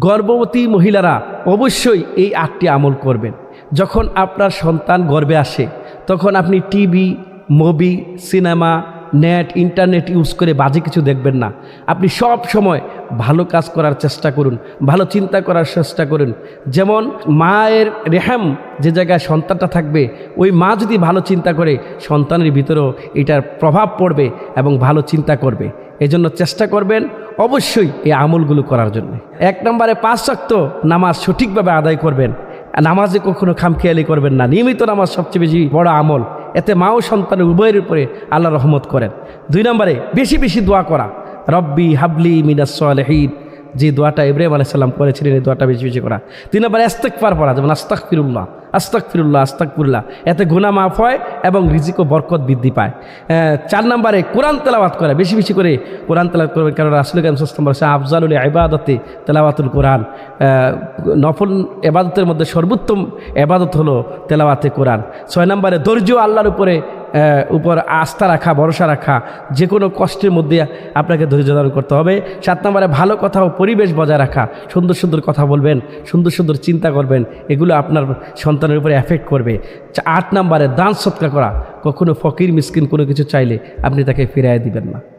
গর্ভবতী মহিলারা অবশ্যই এই 8টি আমল করবেন। যখন আপনার সন্তান গর্ভে আসে তখন আপনি TV, movie, cinema, net, internet use করে বাজে কিছু দেখবেন না। আপনি সব সময় ভালো কাজ করার চেষ্টা করুন, ভালো চিন্তা করার চেষ্টা করুন। যেমন মায়ের রেহাম যে জায়গায় সন্তানটা থাকবে, ওই মা যদি ভালো চিন্তা করে সন্তানের ভিতরেও এটার প্রভাব পড়বে এবং ভালো চিন্তা করবে। এজন্য চেষ্টা করবেন অবশ্যই এই আমলগুলো করার জন্য। 1 নম্বরে 5 ওয়াক্ত নামাজ সঠিকভাবে আদায় করবেন। নামাজে কখনো খামখেয়ালি করবেন না। নিয়মিত নামাজ সবচেয়ে বেশি বড় আমল, এতে মা ও সন্তানের উভয়ের উপরে আল্লাহ রহমত করেন। 2 নম্বরে বেশি বেশি দোয়া করা, রব্বি হাবলি মিনাস সালিহিন, যে দোয়াটা ইব্রাহিম আলাইহিস সালাম করেছিলেন, এই দোয়াটা বেশি বেশি করা। 3 নম্বরে ইস্তিগফার পড়া, যেমন আস্তাগফিরুল্লাহ আস্তাগফিরুল্লাহ আস্তাগফিরুল্লাহ, এতে গুনাহ মাফ হয় এবং রিজিক ও বরকত বৃদ্ধি পায়। 4 নম্বরে কোরআন তেলাওয়াত করা, বেশি বেশি করে কোরআন তেলাওয়াত করবেন, কারণ রাসূল কারীম সাল্লাল্লাহু আলাইহি ওয়াসাল্লাম বলেছেন আফজালুল ইবাদাতি তেলাওয়াতুল কোরআন, নফল ইবাদতের মধ্যে সর্বোত্তম ইবাদত হলো তেলাওয়াতে কোরআন। 6 নম্বরে ধৈর্য, আল্লাহর উপর আস্থা রাখা, ভরসা রাখা, যে কোনো কষ্টের মধ্যে আপনাকে ধৈর্য ধারণ করতে হবে। 7 নম্বরে ভালো কথা ও পরিবেশ বজায় রাখা, সুন্দর সুন্দর কথা বলবেন, সুন্দর সুন্দর চিন্তা করবেন, এগুলো আপনার সন্তানের উপরে এফেক্ট করবে। 8 নম্বরে দান সৎকার করা, কখনো ফকির মিসকিন কোনো কিছু চাইলে আপনি তাকে ফিরিয়ে দিবেন না।